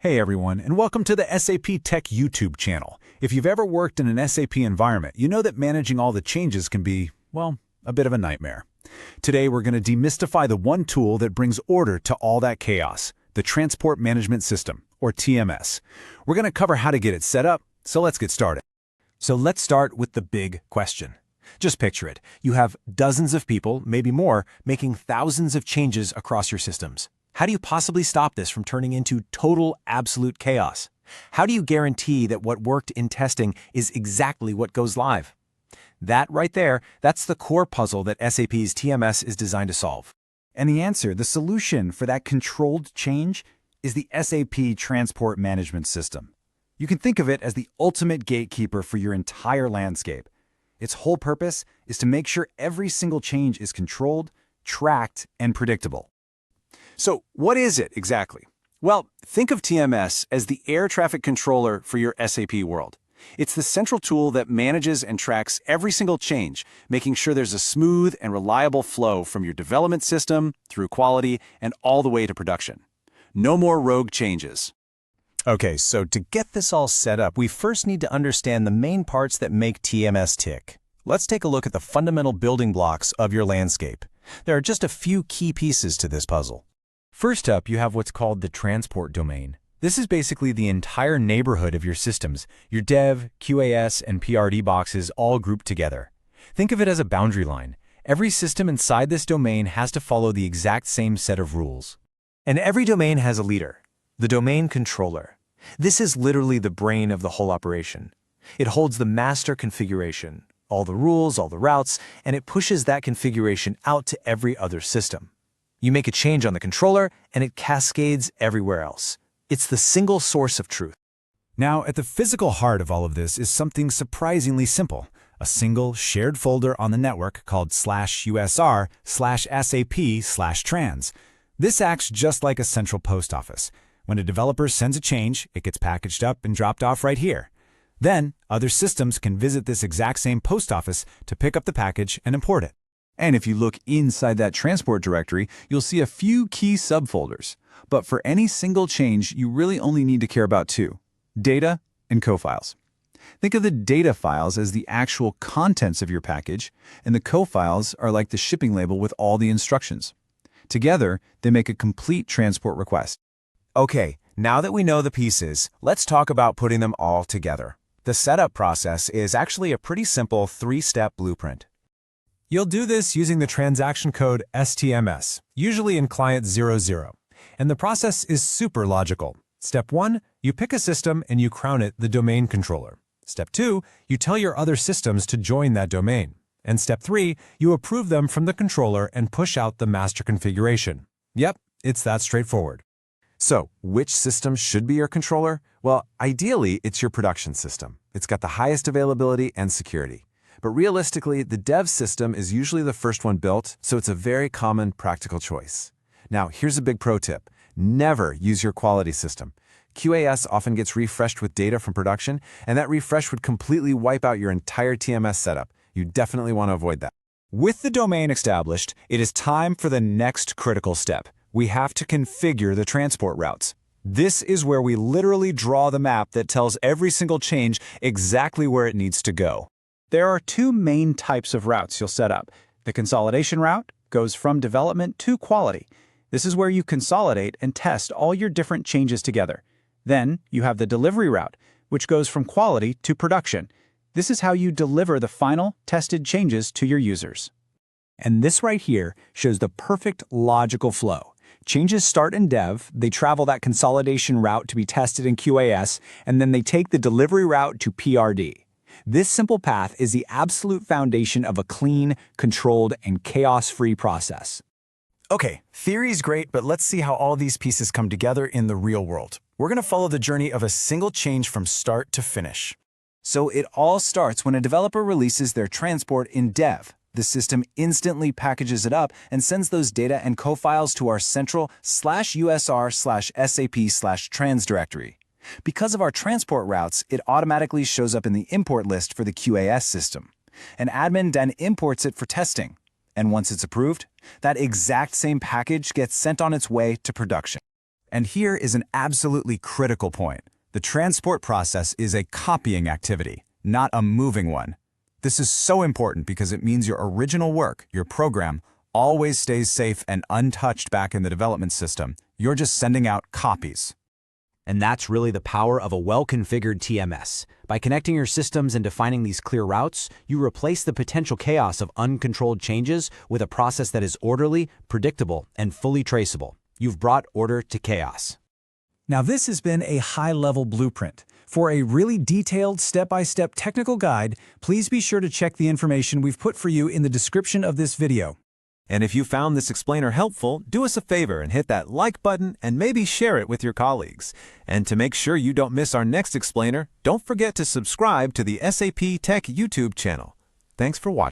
Hey everyone, and welcome to the SAP Tech YouTube channel. If you've ever worked in an SAP environment, you know that managing all the changes can be, well, a bit of a nightmare. Today we're going to demystify the one tool that brings order to all that chaos, the Transport Management System, or TMS. We're going to cover how to get it set up, so let's get started. So let's start with the big question. Just picture it. You have dozens of people, maybe more, making thousands of changes across your systems. How do you possibly stop this from turning into total, absolute chaos? How do you guarantee that what worked in testing is exactly what goes live? That right there, that's the core puzzle that SAP's TMS is designed to solve. And the answer, the solution for that controlled change, is the SAP Transport Management System. You can think of it as the ultimate gatekeeper for your entire landscape. Its whole purpose is to make sure every single change is controlled, tracked, and predictable. So what is it exactly? Well, think of TMS as the air traffic controller for your SAP world. It's the central tool that manages and tracks every single change, making sure there's a smooth and reliable flow from your development system, through quality, and all the way to production. No more rogue changes. Okay, so to get this all set up, we first need to understand the main parts that make TMS tick. Let's take a look at the fundamental building blocks of your landscape. There are just a few key pieces to this puzzle. First up, you have what's called the transport domain. This is basically the entire neighborhood of your systems, your dev, QAS, and PRD boxes all grouped together. Think of it as a boundary line. Every system inside this domain has to follow the exact same set of rules. And every domain has a leader, the domain controller. This is literally the brain of the whole operation. It holds the master configuration, all the rules, all the routes, and it pushes that configuration out to every other system. You make a change on the controller, and it cascades everywhere else. It's the single source of truth. Now, at the physical heart of all of this is something surprisingly simple, a single shared folder on the network called /usr/sap/trans. This acts just like a central post office. When a developer sends a change, it gets packaged up and dropped off right here. Then, other systems can visit this exact same post office to pick up the package and import it. And if you look inside that transport directory, you'll see a few key subfolders. But for any single change, you really only need to care about two: data and co-files. Think of the data files as the actual contents of your package, and the co-files are like the shipping label with all the instructions. Together, they make a complete transport request. Okay, now that we know the pieces, let's talk about putting them all together. The setup process is actually a pretty simple three-step blueprint. You'll do this using the transaction code STMS, usually in client 00. And the process is super logical. Step 1, you pick a system and you crown it the domain controller. Step 2, you tell your other systems to join that domain. And step 3, you approve them from the controller and push out the master configuration. Yep, it's that straightforward. So, which system should be your controller? Well, ideally, it's your production system. It's got the highest availability and security. But realistically, the dev system is usually the first one built, so it's a very common practical choice. Now, here's a big pro tip. Never use your quality system. QAS often gets refreshed with data from production, and that refresh would completely wipe out your entire TMS setup. You definitely want to avoid that. With the domain established, it is time for the next critical step. We have to configure the transport routes. This is where we literally draw the map that tells every single change exactly where it needs to go. There are two main types of routes you'll set up. The consolidation route goes from development to quality. This is where you consolidate and test all your different changes together. Then you have the delivery route, which goes from quality to production. This is how you deliver the final tested changes to your users. And this right here shows the perfect logical flow. Changes start in dev, they travel that consolidation route to be tested in QAS, and then they take the delivery route to PRD. This simple path is the absolute foundation of a clean, controlled, and chaos-free process. Okay, theory's great, but let's see how all these pieces come together in the real world. We're going to follow the journey of a single change from start to finish. So it all starts when a developer releases their transport in dev. The system instantly packages it up and sends those data and co-files to our central /usr/sap/trans directory. Because of our transport routes, it automatically shows up in the import list for the QAS system. An admin then imports it for testing. And once it's approved, that exact same package gets sent on its way to production. And here is an absolutely critical point. The transport process is a copying activity, not a moving one. This is so important because it means your original work, your program, always stays safe and untouched back in the development system. You're just sending out copies. And that's really the power of a well-configured TMS. By connecting your systems and defining these clear routes, you replace the potential chaos of uncontrolled changes with a process that is orderly, predictable, and fully traceable. You've brought order to chaos. Now this has been a high-level blueprint. For a really detailed step-by-step technical guide, please be sure to check the information we've put for you in the description of this video. And if you found this explainer helpful, do us a favor and hit that like button and maybe share it with your colleagues. And to make sure you don't miss our next explainer, don't forget to subscribe to the SAP Tech YouTube channel. Thanks for watching.